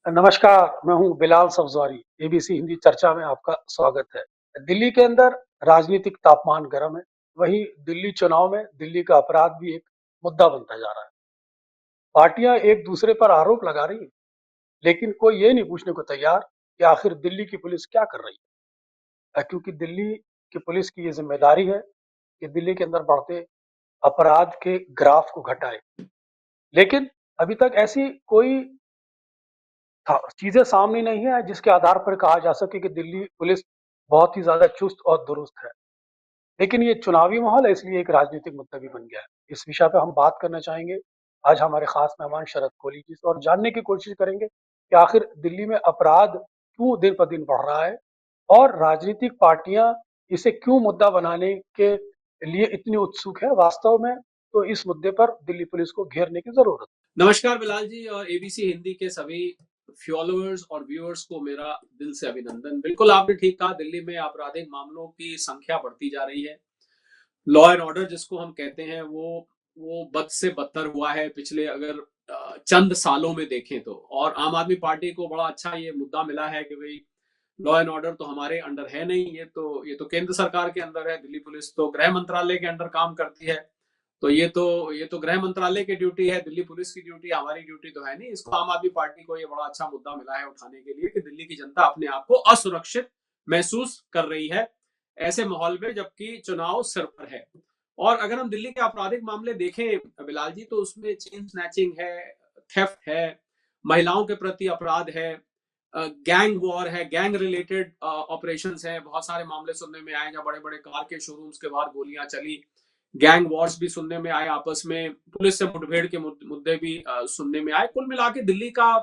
नमस्कार, मैं हूँ बिलाल सब्ज़वारी। एबीसी हिंदी चर्चा में आपका स्वागत है। दिल्ली के अंदर राजनीतिक तापमान गर्म है, वहीं दिल्ली चुनाव में दिल्ली का अपराध भी एक मुद्दा बनता जा रहा है। पार्टियां एक दूसरे पर आरोप लगा रही हैं, लेकिन कोई ये नहीं पूछने को तैयार कि आखिर दिल्ली की पुलिस क्या कर रही है। क्योंकि दिल्ली की पुलिस की ये जिम्मेदारी है कि दिल्ली के अंदर बढ़ते अपराध के ग्राफ को घटाए। लेकिन अभी तक ऐसी कोई चीजें सामने नहीं है जिसके आधार पर कहा जा सके कि दिल्ली पुलिस बहुत ही ज्यादा चुस्त और दुरुस्त है। लेकिन ये चुनावी माहौल है, इसलिए एक राजनीतिक मुद्दा भी बन गया है। इस विषय पे हम बात करना चाहेंगे आज हमारे खास मेहमान शरद कोहली जी से, और जानने की कोशिश करेंगे कि आखिर दिल्ली में अपराध क्यों दिन पर दिन बढ़ रहा है और राजनीतिक पार्टियां इसे क्यों मुद्दा बनाने के लिए इतनी उत्सुक है। वास्तव में तो इस मुद्दे पर दिल्ली पुलिस को घेरने की जरूरत नमस्कार बिलाल जी और एबीसी हिंदी के सभी फॉलोअर्स और व्यूअर्स को मेरा दिल से अभिनंदन। बिल्कुल आपने ठीक कहा, दिल्ली में आपराधिक मामलों की संख्या बढ़ती जा रही है। लॉ एंड ऑर्डर जिसको हम कहते हैं वो बद से बदतर हुआ है पिछले अगर चंद सालों में देखें तो। और आम आदमी पार्टी को बड़ा अच्छा ये मुद्दा मिला है कि भाई लॉ एंड ऑर्डर तो हमारे अंडर है नहीं, ये तो केंद्र सरकार के अंदर है। दिल्ली पुलिस तो गृह मंत्रालय के अंडर काम करती है, तो ये तो गृह मंत्रालय की ड्यूटी है। दिल्ली पुलिस की ड्यूटी, हमारी ड्यूटी तो है नहीं। इसको आम आदमी पार्टी को ये बड़ा अच्छा मुद्दा मिला है उठाने के लिए कि दिल्ली की जनता अपने आप को असुरक्षित महसूस कर रही है ऐसे माहौल में, जबकि चुनाव सिर पर है। और अगर हम दिल्ली के आपराधिक मामले देखें बिलाल जी, तो उसमें चेन स्नैचिंग है, थेफ्ट है, महिलाओं के प्रति अपराध है, गैंग वॉर है, गैंग रिलेटेड ऑपरेशंस है। बहुत सारे मामले सुनने में आए जहाँ बड़े बड़े कार के शोरूम्स के बाहर गोलियां चली। गैंग वॉर्स भी सुनने में आए, आपस में पुलिस से मुठभेड़ के मुद्दे भी सुनने में आए। कुल मिला के दिल्ली का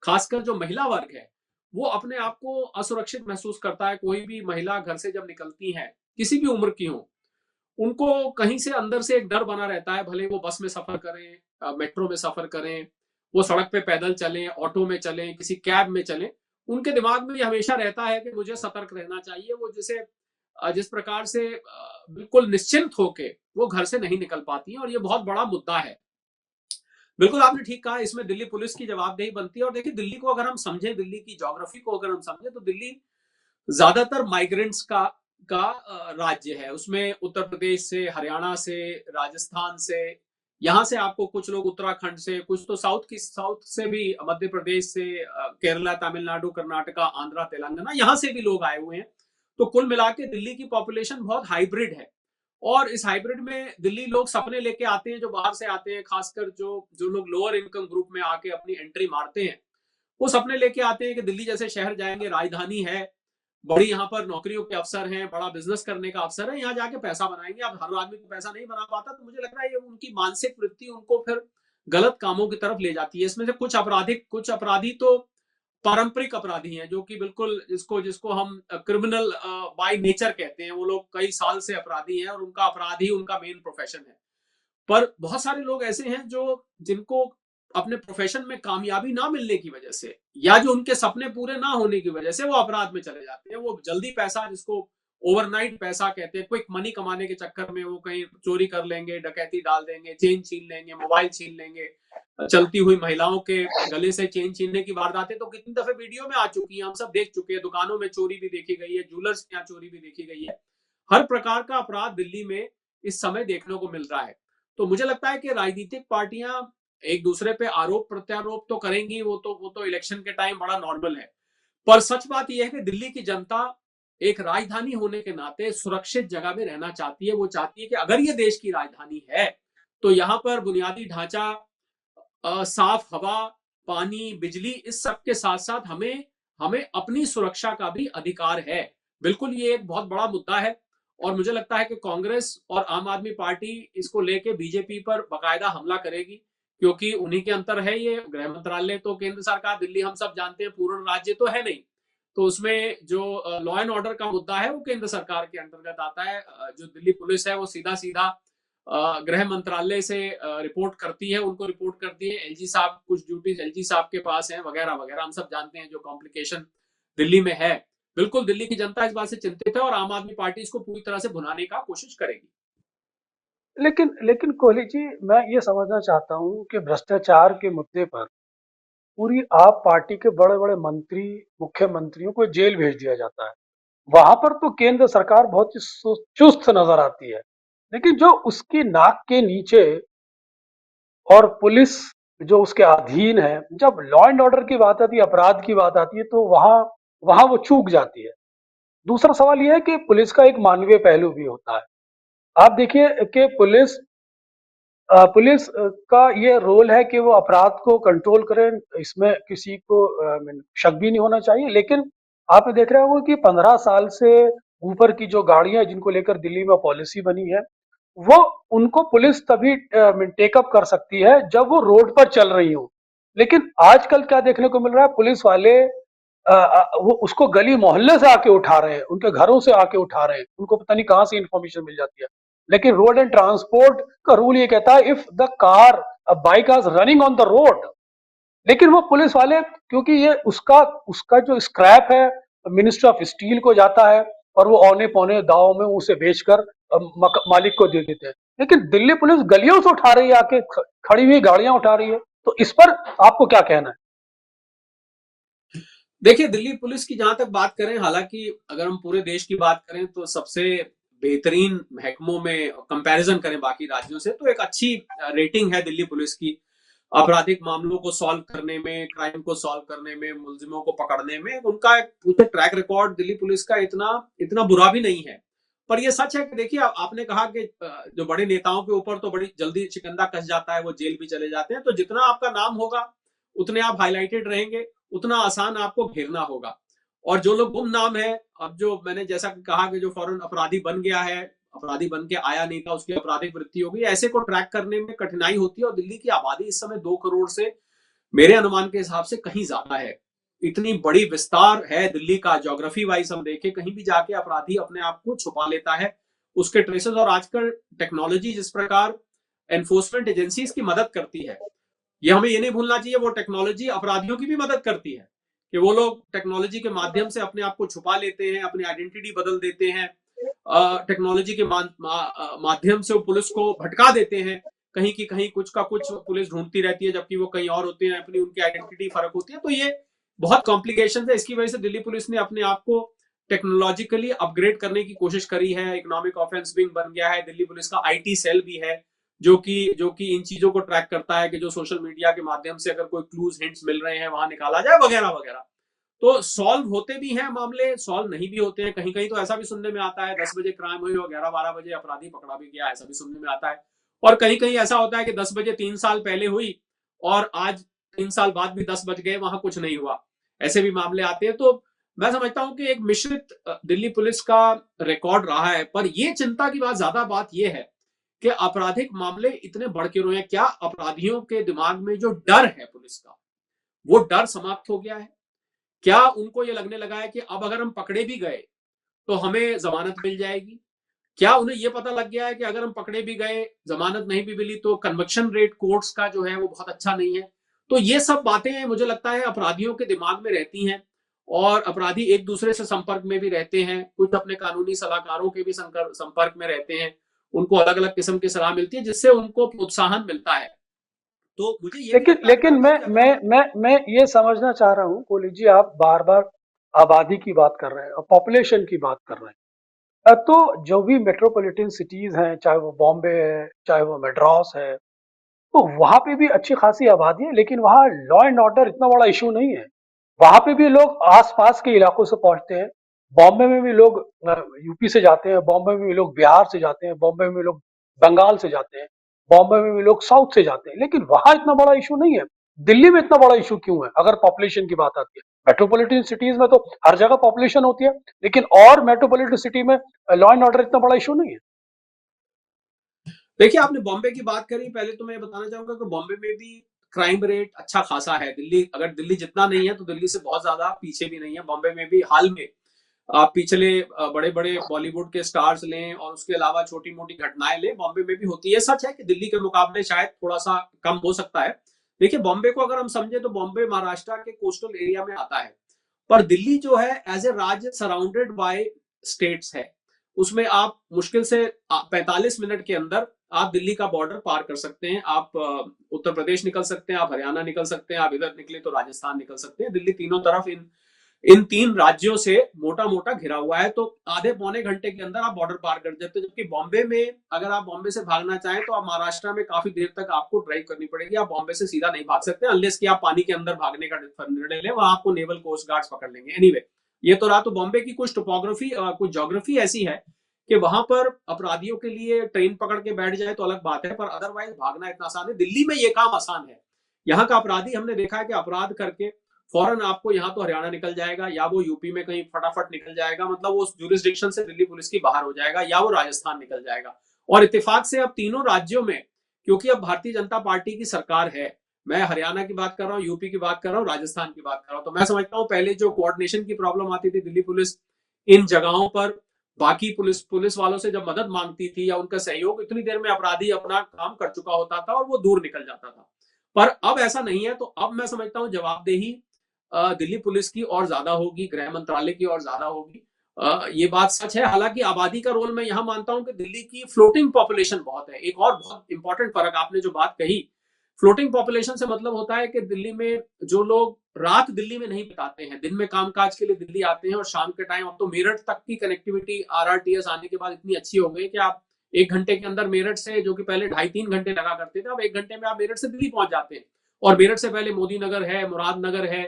खासकर जो महिला वर्ग है वो अपने आप को असुरक्षित महसूस करता है। कोई भी महिला घर से जब निकलती है, किसी भी उम्र की हो, उनको कहीं से अंदर से एक डर बना रहता है। भले वो बस में सफर करें, मेट्रो में सफर करें, वो सड़क पे पैदल चलें, ऑटो में चलें, किसी कैब में चलें, उनके दिमाग में ये हमेशा रहता है कि मुझे सतर्क रहना चाहिए। वो जिस प्रकार से बिल्कुल निश्चिंत होके वो घर से नहीं निकल पाती हैं, और ये बहुत बड़ा मुद्दा है। बिल्कुल आपने ठीक कहा, इसमें दिल्ली पुलिस की जवाबदेही बनती है। और देखिए, दिल्ली को अगर हम समझें, दिल्ली की ज्योग्राफी को अगर हम समझें, तो दिल्ली ज्यादातर माइग्रेंट्स का राज्य है। उसमें उत्तर प्रदेश से, हरियाणा से, राजस्थान से, यहाँ से आपको कुछ लोग उत्तराखंड से, कुछ तो साउथ से भी, मध्य प्रदेश से, केरला, तमिलनाडु, कर्नाटका, आंध्रा, तेलंगाना, यहाँ से भी लोग आए हुए हैं। तो कुल मिला के दिल्ली की पॉपुलेशन बहुत हाइब्रिड है। और इस हाइब्रिड में दिल्ली लोग सपने लेके आते हैं, जो बाहर से आते हैं, खासकर जो जो लोग लोअर इनकम ग्रुप में आके अपनी एंट्री मारते हैं, वो सपने लेके आते हैं कि दिल्ली जैसे शहर जाएंगे, राजधानी है, बड़ी यहाँ पर नौकरियों के अवसर हैं, बड़ा बिजनेस करने का अवसर है, यहाँ जाके पैसा बनाएंगे। अब हर आदमी तो पैसा नहीं बना पाता, तो मुझे लग रहा है ये उनकी मानसिक वृत्ति उनको फिर गलत कामों की तरफ ले जाती है। इसमें से कुछ अपराधी तो पारंपरिक अपराधी हैं, जो कि बिल्कुल जिसको जिसको हम क्रिमिनल बाय नेचर कहते हैं। वो लोग कई साल से अपराधी हैं और उनका अपराध ही उनका मेन प्रोफेशन है। पर बहुत सारे लोग ऐसे हैं जो जिनको अपने प्रोफेशन में कामयाबी ना मिलने की वजह से, या जो उनके सपने पूरे ना होने की वजह से वो अपराध में चले जाते हैं। वो जल्दी पैसा, जिसको ओवरनाइट पैसा कहते हैं, क्विक मनी कमाने के चक्कर में वो कहीं चोरी कर लेंगे, डकैती डाल देंगे, चेन छीन लेंगे, मोबाइल छीन लेंगे। चलती हुई महिलाओं के गले से चेन छीनने की वारदातें तो कितनी दफे वीडियो में आ चुकी हैं, हम सब देख चुके हैं। दुकानों में चोरी भी देखी गई है, ज्वेलर्स के यहाँ चोरी भी देखी गई है। हर प्रकार का अपराध दिल्ली में इस समय देखने को मिल रहा है। तो मुझे लगता है कि राजनीतिक पार्टियां एक दूसरे पे आरोप प्रत्यारोप तो करेंगी, वो तो इलेक्शन के टाइम बड़ा नॉर्मल है। पर सच बात यह है कि दिल्ली की जनता एक राजधानी होने के नाते सुरक्षित जगह में रहना चाहती है। वो चाहती है कि अगर ये देश की राजधानी है, तो यहाँ पर बुनियादी ढांचा, साफ हवा, पानी, बिजली, इस सब के साथ साथ हमें हमें अपनी सुरक्षा का भी अधिकार है। बिल्कुल ये एक बहुत बड़ा मुद्दा है। और मुझे लगता है कि कांग्रेस और आम आदमी पार्टी इसको लेके बीजेपी पर बकायदा हमला करेगी, क्योंकि उन्हीं के अंतर है ये गृह मंत्रालय। तो केंद्र सरकार, दिल्ली हम सब जानते हैं पूर्ण राज्य तो है नहीं, तो उसमें जो लॉ एंड ऑर्डर का मुद्दा है वो केंद्र सरकार के अंतर्गत आता है। जो दिल्ली पुलिस है वो सीधा सीधा गृह मंत्रालय से रिपोर्ट करती है, उनको रिपोर्ट करती है। एलजी साहब, कुछ ड्यूटीज एलजी साहब के पास हैं, वगैरह वगैरह, हम सब जानते हैं जो कॉम्प्लिकेशन दिल्ली में है। बिल्कुल दिल्ली की जनता इस बात से चिंतित है और आम आदमी पार्टी इसको पूरी तरह से भुनाने का कोशिश करेगी। है। लेकिन लेकिन कोहली जी, मैं ये समझना चाहता हूँ कि भ्रष्टाचार के मुद्दे पर पूरी आप पार्टी के बड़े बड़े मंत्री, मुख्यमंत्रियों को जेल भेज दिया जाता है। वहां पर तो केंद्र सरकार बहुत ही चुस्त नजर आती है, लेकिन जो उसकी नाक के नीचे और पुलिस जो उसके अधीन है, जब लॉ एंड ऑर्डर की बात आती है, अपराध की बात आती है, तो वहां वहां वो चूक जाती है। दूसरा सवाल यह है कि पुलिस का एक मानवीय पहलू भी होता है। आप देखिए कि पुलिस का ये रोल है कि वो अपराध को कंट्रोल करें, इसमें किसी को शक भी नहीं होना चाहिए। लेकिन आपने देख रहे होंगे कि 15 साल से ऊपर की जो गाड़ियां जिनको लेकर दिल्ली में पॉलिसी बनी है, वो उनको पुलिस तभी टेकअप कर सकती है जब वो रोड पर चल रही हो। लेकिन आजकल क्या देखने को मिल रहा है, पुलिस वाले वो उसको गली मोहल्ले से आके उठा रहे हैं, उनके घरों से आके उठा रहे हैं, उनको पता नहीं कहां से इंफॉर्मेशन मिल जाती है। लेकिन रोड एंड ट्रांसपोर्ट का रूल ये कहता है, if the car bike is running on the road, लेकिन वो पुलिस वाले, क्योंकि ये उसका उसका जो स्क्रैप है मिनिस्ट्री ऑफ स्टील को जाता है, और वो औने पौने दाव में उसे बेचकर मालिक को दे देते हैं। लेकिन दिल्ली पुलिस गलियों से उठा रही है, आके खड़ी हुई गाड़ियां उठा रही है। तो इस पर आपको क्या कहना है? देखिए, दिल्ली पुलिस की जहां तक बात करें, हालांकि अगर हम पूरे देश की बात करें तो सबसे बेहतरीन महकमों में कंपैरिजन करें बाकी राज्यों से, तो एक अच्छी रेटिंग है दिल्ली पुलिस की आपराधिक मामलों को सॉल्व करने में, क्राइम को सॉल्व करने में, मुलजिमों को पकड़ने में। उनका एक पूरे ट्रैक रिकॉर्ड दिल्ली पुलिस का इतना इतना बुरा भी नहीं है। पर यह सच है कि देखिए, आपने कहा कि जो बड़े नेताओं के ऊपर तो बड़ी जल्दी शिकंजा कस जाता है, वो जेल भी चले जाते हैं। तो जितना आपका नाम होगा उतने आप हाईलाइटेड रहेंगे, उतना आसान आपको घेरना होगा। और जो लोग गुमनाम है, अब जो मैंने जैसा कहा कि जो फौरन अपराधी बन गया है, अपराधी बन के आया नहीं था, उसकी आपराधिक वृत्ति हो गई, ऐसे को ट्रैक करने में कठिनाई होती है। और दिल्ली की आबादी इस समय 2 करोड़ से मेरे अनुमान के हिसाब से कहीं ज्यादा है। इतनी बड़ी विस्तार है दिल्ली का, ज्योग्राफी वाइज हम देखें, कहीं भी जाके अपराधी अपने आप को छुपा लेता है, उसके ट्रेसेस। और आजकल टेक्नोलॉजी जिस प्रकार एनफोर्समेंट एजेंसीज की मदद करती है, ये हमें ये नहीं भूलना चाहिए, वो टेक्नोलॉजी अपराधियों की भी मदद करती है कि वो लोग टेक्नोलॉजी के माध्यम से अपने आप को छुपा लेते हैं, अपनी आइडेंटिटी बदल देते हैं। टेक्नोलॉजी के माध्यम से वो पुलिस को भटका देते हैं, कहीं की कहीं कुछ का कुछ पुलिस ढूंढती रहती है, जबकि वो कहीं और होते हैं, अपनी उनकी आइडेंटिटी फर्क होती है। तो ये बहुत कॉम्प्लिकेशन है। इसकी वजह से दिल्ली पुलिस ने अपने आप को टेक्नोलॉजिकली अपग्रेड करने की कोशिश करी है। इकोनॉमिक ऑफेंस विंग बन गया है, दिल्ली पुलिस का आईटी सेल भी है, जो कि इन चीजों को ट्रैक करता है कि जो सोशल मीडिया के माध्यम से अगर कोई क्लूज हिंट्स मिल रहे हैं वहां निकाला जाए, वगैरह वगैरह। तो सॉल्व होते भी हैं मामले, सॉल्व नहीं भी होते हैं। कहीं कहीं तो ऐसा भी सुनने में आता है 10 बजे क्राइम हुई और 11-12 बजे अपराधी पकड़ा भी गया, ऐसा भी सुनने में आता है। और कहीं कहीं ऐसा होता है कि 10 बजे 3 साल पहले हुई और आज 3 साल बाद भी 10 बज गए, वहां कुछ नहीं हुआ, ऐसे भी मामले आते हैं। तो मैं समझता हूं कि एक मिश्रित दिल्ली पुलिस का रिकॉर्ड रहा है। पर यह चिंता की बात, ज्यादा बात यह है कि आपराधिक मामले इतने बढ़ क्यों रहे हैं। क्या अपराधियों के दिमाग में जो डर है पुलिस का, वो डर समाप्त हो गया है? क्या उनको ये लगने लगा है कि अब अगर हम पकड़े भी गए तो हमें जमानत मिल जाएगी? क्या उन्हें यह पता लग गया है कि अगर हम पकड़े भी गए, जमानत नहीं भी मिली, तो कन्विक्शन रेट कोर्ट्स का जो है वो बहुत अच्छा नहीं है? तो ये सब बातें मुझे लगता है अपराधियों के दिमाग में रहती हैं। और अपराधी एक दूसरे से संपर्क में भी रहते हैं, कुछ अपने कानूनी सलाहकारों के भी संपर्क में रहते हैं, उनको अलग अलग किस्म की सलाह मिलती है, जिससे उनको प्रोत्साहन मिलता है। तो मुझे ये भी लेकिन लगता है लेकिन अनुराग मैं जी कि अगर मैं हम मैं मैं ये समझना चाह रहा हूँ, कोहली जी, आप बार बार आबादी की बात कर रहे हैं और पॉपुलेशन की बात कर रहे हैं। तो जो भी मेट्रोपॉलिटन सिटीज हैं, चाहे वो बॉम्बे है, चाहे वो मद्रास है, तो वहां पे भी अच्छी खासी आबादी है, लेकिन वहाँ लॉ एंड ऑर्डर इतना बड़ा इशू नहीं है। वहां पे भी लोग आसपास के इलाकों से पहुंचते हैं। बॉम्बे में भी लोग यूपी से जाते हैं, बॉम्बे में भी लोग बिहार से जाते हैं, बॉम्बे में भी लोग बंगाल से जाते हैं, बॉम्बे में भी लोग साउथ से जाते हैं, लेकिन वहां इतना बड़ा इशू नहीं है। दिल्ली में इतना बड़ा इशू क्यों है? अगर पॉपुलेशन की बात आती है, मेट्रोपॉलिटन सिटीज में तो हर जगह पॉपुलेशन होती है, लेकिन और मेट्रोपॉलिटन सिटी में लॉ एंड ऑर्डर इतना बड़ा इशू नहीं है। देखिए, आपने बॉम्बे की बात करी, पहले तो मैं बताना चाहूंगा कि बॉम्बे में भी क्राइम रेट अच्छा खासा है। दिल्ली, अगर दिल्ली जितना नहीं है तो दिल्ली से बहुत ज्यादा पीछे भी नहीं है। बॉम्बे में भी हाल में आप पिछले बड़े बड़े बॉलीवुड के स्टार्स लें और उसके अलावा छोटी मोटी घटनाएं लें, बॉम्बे में भी होती है। सच है कि दिल्ली के मुकाबले शायद थोड़ा सा कम हो सकता है। देखिए, बॉम्बे को अगर हम समझे तो बॉम्बे महाराष्ट्र के कोस्टल एरिया में आता है। पर दिल्ली जो है एज ए राज्य सराउंडेड बाय स्टेट्स है। उसमें आप मुश्किल से 45 मिनट के अंदर आप दिल्ली का बॉर्डर पार कर सकते हैं, आप उत्तर प्रदेश निकल सकते हैं, आप हरियाणा निकल सकते हैं, आप इधर निकले तो राजस्थान निकल सकते हैं। दिल्ली तीनों तरफ इन इन 3 राज्यों से मोटा-मोटा घिरा हुआ है, तो आधे पौने घंटे के अंदर आप बॉर्डर पार कर जाते हो। जबकि बॉम्बे में अगर आप बॉम्बे से भागना चाहें तो आप महाराष्ट्र में काफ़ी देर तक आपको ड्राइव करनी पड़ेगी। आप बॉम्बे से सीधा नहीं भाग सकते अनलेस कि आप पानी के अंदर भागने का निर्णय लें, वहाँ आपको नेवल कोस्ट गार्ड्स पकड़ लेंगे। एनीवे, ये तो रहा। तो बॉम्बे की कुछ टोपोग्राफी कुछ ज्योग्राफी ऐसी है कि वहां पर अपराधियों के लिए ट्रेन पकड़ के बैठ जाए तो अलग बात है, पर अदरवाइज भागना इतना आसान है। दिल्ली में ये काम आसान है। यहाँ का अपराधी हमने देखा है कि अपराध करके फौरन आपको यहाँ तो हरियाणा निकल जाएगा, या वो यूपी में कहीं फटाफट निकल जाएगा, मतलब वो उस जुरिस्डिक्शन से दिल्ली पुलिस की बाहर हो जाएगा, या वो राजस्थान निकल जाएगा। और इत्तेफाक से अब तीनों राज्यों में, क्योंकि अब भारतीय जनता पार्टी की सरकार है, मैं हरियाणा की बात कर रहा हूँ, यूपी की बात कर रहा हूँ, राजस्थान की बात कर रहा हूँ, तो मैं समझता हूँ पहले जो कोऑर्डिनेशन की प्रॉब्लम आती थी, दिल्ली पुलिस इन जगहों पर बाकी पुलिस पुलिस वालों से जब मदद मांगती थी या उनका सहयोग, इतनी देर में अपराधी अपना काम कर चुका होता था और वो दूर निकल जाता था। पर अब ऐसा नहीं है, तो अब मैं समझता हूँ जवाबदेही दिल्ली पुलिस की और ज्यादा होगी, गृह मंत्रालय की और ज्यादा होगी। ये बात सच है। हालांकि आबादी का रोल मैं यहां मानता हूं कि दिल्ली की फ्लोटिंग पॉपुलेशन बहुत है। एक और बहुत इंपॉर्टेंट फर्क आपने जो बात कही, फ्लोटिंग पॉपुलेशन से मतलब होता है कि दिल्ली में जो लोग रात दिल्ली में नहीं बिताते हैं, दिन में कामकाज के लिए दिल्ली आते हैं और शाम के टाइम, अब तो मेरठ तक की कनेक्टिविटी आरआरटीएस आने के बाद इतनी अच्छी हो गई कि आप 1 घंटे के अंदर मेरठ से, जो कि पहले 2.5-3 घंटे लगा करते थे, अब 1 घंटे में आप मेरठ से दिल्ली पहुंच जाते हैं। और मेरठ से पहले मोदी नगर है, मुरादनगर है,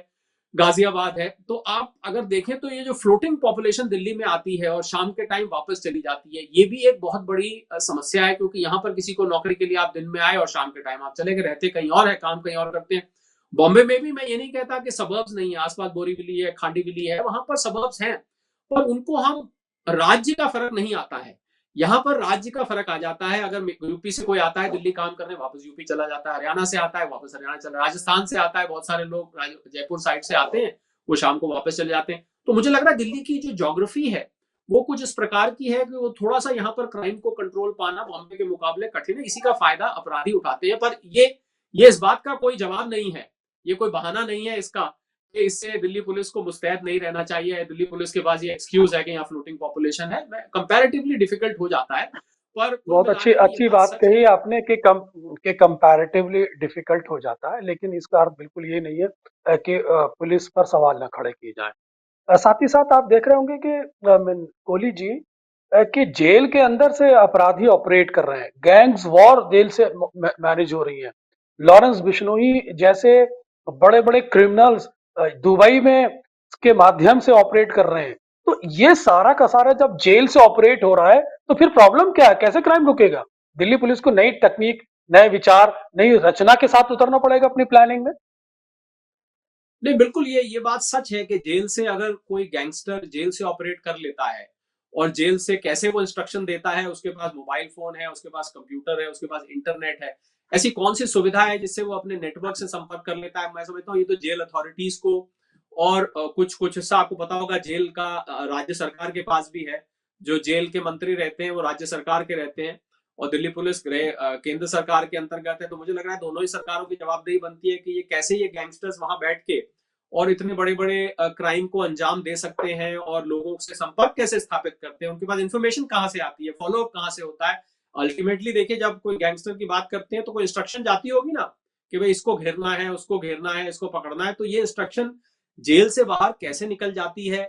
गाजियाबाद है। तो आप अगर देखें तो ये जो फ्लोटिंग पॉपुलेशन दिल्ली में आती है और शाम के टाइम वापस चली जाती है, ये भी एक बहुत बड़ी समस्या है, क्योंकि यहाँ पर किसी को नौकरी के लिए आप दिन में आए और शाम के टाइम आप चले गए, रहते कहीं और है, काम कहीं और करते हैं। बॉम्बे में भी मैं ये नहीं कहता कि सबर्ब्स नहीं है, आसपास बोरीवली है, खांडीविली है, वहां पर सबर्ब्स हैं, पर उनको हम राज्य का फर्क नहीं आता है। यहाँ पर राज्य का फर्क आ जाता है। अगर यूपी से कोई आता है दिल्ली काम करने, वापस यूपी चला जाता है, हरियाणा से आता है वापस हरियाणा चला, राजस्थान से आता है, बहुत सारे लोग जयपुर साइड से आते हैं, वो शाम को वापस चले जाते हैं। तो मुझे लग रहा है दिल्ली की जो ज्योग्राफी है वो कुछ इस प्रकार की है कि वो थोड़ा सा यहाँ पर क्राइम को कंट्रोल पाना बॉम्बे के मुकाबले कठिन है। इसी का फायदा अपराधी उठाते हैं। पर ये इस बात का कोई जवाब नहीं है, ये कोई बहाना नहीं है इसका कि इससे दिल्ली पुलिस को मुस्तैद नहीं रहना चाहिए, दिल्ली पुलिस के पास ये एक्सक्यूज है कि यहाँ फ्लोटिंग पॉपुलेशन है। कंपैरेटिवली डिफिकल्ट हो जाता है, पर कुल बहुत अच्छी मिलाकर ये अच्छी बात बात सच है। कही आपने कि कंपैरेटिवली डिफिकल्ट हो जाता है, लेकिन इसका अर्थ बिल्कुल ये नहीं है कि पुलिस पर सवाल न खड़े किए जाएं। साथ ही साथ आप देख रहे होंगे कि कोहली जी, कि जेल के अंदर से अपराधी ऑपरेट कर रहे हैं, गैंग्स वॉर जेल से मैनेज हो रही है। लॉरेंस बिश्नोई जैसे बड़े बड़े क्रिमिनल्स दुबई में के माध्यम से ऑपरेट कर रहे हैं। तो ये सारा का सारा जब जेल से ऑपरेट हो रहा है, तो फिर प्रॉब्लम क्या है, कैसे क्राइम रुकेगा? दिल्ली पुलिस को नई टेक्निक, नए विचार, नई रचना के साथ उतरना पड़ेगा अपनी प्लानिंग में। नहीं, बिल्कुल ये बात सच है कि जेल से अगर कोई गैंगस्टर जेल से ऑपरेट कर लेता है और जेल से कैसे वो इंस्ट्रक्शन देता है, उसके पास मोबाइल फोन है, उसके पास कंप्यूटर है, उसके पास इंटरनेट है, ऐसी कौन सी सुविधा है जिससे वो अपने नेटवर्क से संपर्क कर लेता है? मैं समझता हूँ ये तो जेल अथॉरिटीज को और कुछ कुछ हिस्सा आपको पता होगा जेल का राज्य सरकार के पास भी है। जो जेल के मंत्री रहते हैं वो राज्य सरकार के रहते हैं और दिल्ली पुलिस केंद्र सरकार के अंतर्गत है। तो मुझे लग रहा है दोनों ही सरकारों की जवाबदेही बनती है कि ये कैसे ये गैंगस्टर्स वहां बैठ के और इतने बड़े बड़े क्राइम को अंजाम दे सकते हैं और लोगों से संपर्क कैसे स्थापित करते हैं, उनके पास इंफॉर्मेशन कहाँ से आती है, फॉलोअप कहाँ से होता है। अल्टीमेटली देखिए, जब कोई गैंगस्टर की बात करते हैं तो कोई इंस्ट्रक्शन जाती होगी ना कि भाई इसको घेरना है, उसको घेरना है, इसको पकड़ना है। तो ये इंस्ट्रक्शन जेल से बाहर कैसे निकल जाती है,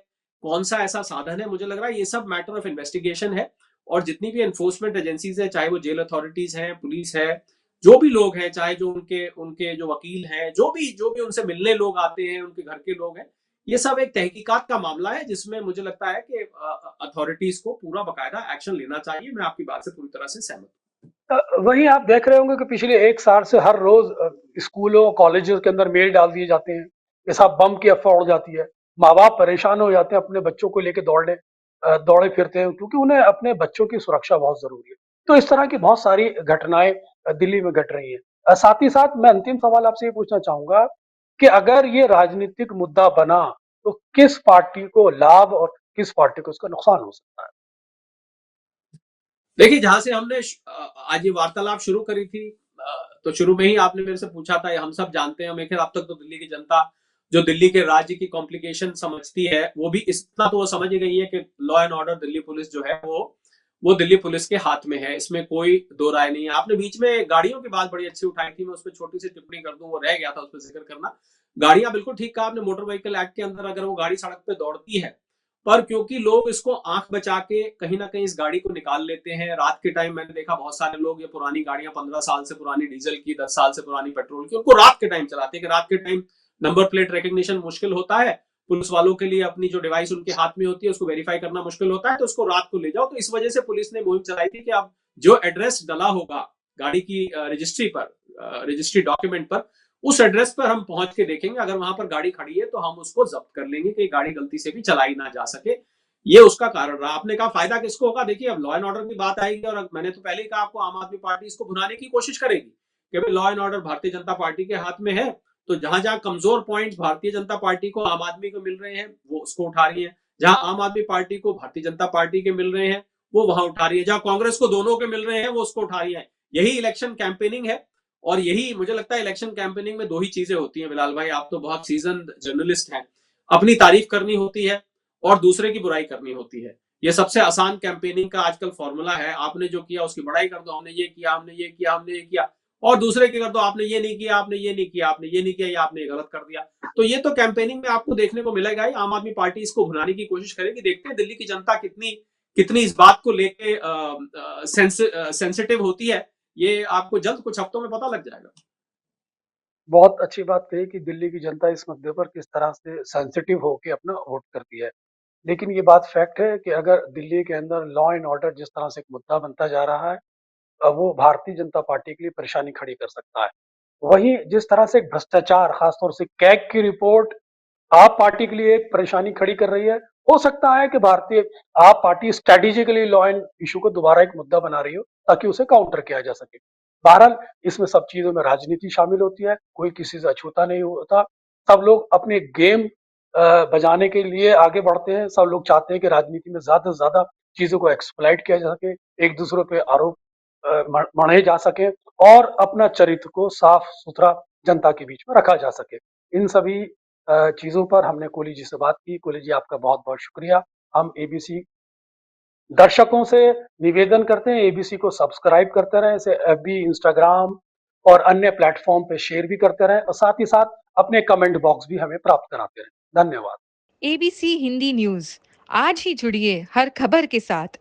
कौन सा ऐसा साधन है, मुझे लग रहा है ये सब मैटर ऑफ इन्वेस्टिगेशन है। और जितनी भी एनफोर्समेंट एजेंसीज है, चाहे वो जेल अथॉरिटीज है, पुलिस है, जो भी लोग हैं, चाहे जो उनके उनके जो वकील हैं, जो भी उनसे मिलने लोग आते हैं, उनके घर के लोग हैं, ये सब एक तहकीकात का मामला है जिसमें मुझे लगता है कि अथॉरिटीज को पूरा बकायदा एक्शन लेना चाहिए। मैं आपकी बात से पूरी तरह से सहमत वहीं आप देख रहे होंगे कि पिछले 1 साल से हर रोज स्कूलों कॉलेजों के अंदर मेल डाल दिए जाते हैं, ये सब बम की अफवाह उड़ जाती है। माँ बाप परेशान हो जाते हैं, अपने बच्चों को लेके दौड़े फिरते हैं, क्योंकि उन्हें अपने बच्चों की सुरक्षा बहुत जरूरी है। तो इस तरह की बहुत सारी घटनाएं दिल्ली में घट रही हैं। साथ ही साथ मैं अंतिम सवाल आपसे ये पूछना चाहूंगा कि अगर ये राजनीतिक मुद्दा बना, तो किस पार्टी को लाभ और किस पार्टी को उसका नुकसान हो सकता है? देखिए, जहां से हमने आज ये वार्तालाप शुरू करी थी, तो शुरू में ही आपने मेरे से पूछा था, हम सब जानते हैं, मेरे ख्याल अब तक तो दिल्ली की जनता जो दिल्ली के राज्य की कॉम्प्लिकेशन समझती है, वो भी इतना तो वो समझ ही गई है कि law and order Delhi police जो है वो वो दिल्ली पुलिस के हाथ में है, इसमें कोई दो राय नहीं है। आपने बीच में गाड़ियों की बात बड़ी अच्छी उठाई थी, मैं उस पर छोटी सी टिप्पणी कर दूं, वो रह गया था उस पर जिक्र करना। गाड़ियां बिल्कुल ठीक कहा आपने, मोटर व्हीकल एक्ट के अंदर अगर वो गाड़ी सड़क पे दौड़ती है, पर क्योंकि लोग इसको आंख बचा के कहीं ना कहीं इस गाड़ी को निकाल लेते हैं रात के टाइम, मैंने देखा बहुत सारे लोग ये पुरानी गाड़ियां 15 साल से पुरानी डीजल की, 10 साल से पुरानी पेट्रोल की, उनको रात के टाइम चलाते हैं कि रात के टाइम नंबर प्लेट रिकग्निशन मुश्किल होता है, पुलिस वालों के लिए अपनी जो डिवाइस उनके हाथ में होती है उसको वेरीफाई करना मुश्किल होता है, तो उसको रात को ले जाओ। तो इस वजह से पुलिस ने मुहिम चलाई थी कि अब जो एड्रेस डला होगा गाड़ी की रजिस्ट्री पर, रजिस्ट्री डॉक्यूमेंट पर, उस एड्रेस पर हम पहुंच के देखेंगे, अगर वहां पर गाड़ी खड़ी है तो हम उसको जब्त कर लेंगे कि गाड़ी गलती से भी चलाई ना जा सके। ये उसका कारण रहा। आपने कहा फायदा किसको होगा, देखिए अब लॉ एंड ऑर्डर की बात आएगी, और मैंने तो पहले ही कहा आपको, आम आदमी पार्टी इसको भुनाने की कोशिश करेगी कि भाई law and order Bharatiya Janata party के हाथ में है, तो जहां जहां कमजोर पॉइंट्स भारतीय जनता पार्टी को आम आदमी को मिल रहे हैं वो उसको उठा रही है, जहां आम आदमी पार्टी को भारतीय जनता पार्टी के मिल रहे हैं वो वहां उठा रही है, जहां कांग्रेस को दोनों के मिल रहे हैं वो उसको उठा रही है। यही इलेक्शन कैंपेनिंग है, और यही मुझे लगता है इलेक्शन कैंपेनिंग में दो ही चीजें होती हैं बिलाल भाई, आप तो बहुत सीजन जर्नलिस्ट हैं, अपनी तारीफ करनी होती है और दूसरे की बुराई करनी होती है। ये सबसे आसान कैंपेनिंग का आजकल फॉर्मूला है, आपने जो किया उसकी बड़ाई कर दो, हमने ये किया, हमने ये किया, हमने ये किया, और दूसरे की कर दो, आपने ये नहीं किया, आपने ये नहीं किया, आपने ये नहीं किया, या आपने ये गलत कर दिया। तो ये तो कैंपेनिंग में आपको देखने को मिलेगा ही, आम आदमी पार्टी इसको भुनाने की कोशिश करेगी। देखते हैं दिल्ली की जनता कितनी कितनी इस बात को लेके सेंसिटिव होती है, ये आपको जल्द कुछ हफ्तों में पता लग जाएगा। बहुत अच्छी बात कही कि दिल्ली की जनता इस मुद्दे पर किस तरह से सेंसिटिव होके अपना वोट करती है। लेकिन ये बात फैक्ट है कि अगर दिल्ली के अंदर लॉ एंड ऑर्डर जिस तरह से एक मुद्दा बनता जा रहा है, वो भारतीय जनता पार्टी के लिए परेशानी खड़ी कर सकता है। वहीं जिस तरह से भ्रष्टाचार, खासतौर से कैग की रिपोर्ट आप पार्टी के लिए एक परेशानी खड़ी कर रही है, हो सकता है कि भारतीय आप party strategically law and issue को दोबारा एक मुद्दा बना रही हो ताकि उसे काउंटर किया जा सके। बहरहाल इसमें सब चीजों में राजनीति शामिल होती है, कोई किसी से अछूता नहीं होता। सब लोग अपने गेम बजाने के लिए आगे बढ़ते हैं। सब लोग चाहते हैं कि राजनीति में ज्यादा से ज्यादा चीजों को एक्सप्लॉइट किया जा सके, एक दूसरे पे आरोप मढ़े जा सके और अपना चरित्र को साफ सुथरा जनता के बीच में रखा जा सके। इन सभी चीजों पर हमने कोहली जी से बात की। कोहली जी आपका बहुत बहुत शुक्रिया। हम एबीसी दर्शकों से निवेदन करते हैं, एबीसी को सब्सक्राइब करते रहें, इसे एफबी, इंस्टाग्राम और अन्य प्लेटफॉर्म पे शेयर भी करते रहें, और साथ ही साथ अपने कमेंट बॉक्स भी हमें प्राप्त कराते रहें। धन्यवाद। एबीसी हिंदी न्यूज, आज ही जुड़िए हर खबर के साथ।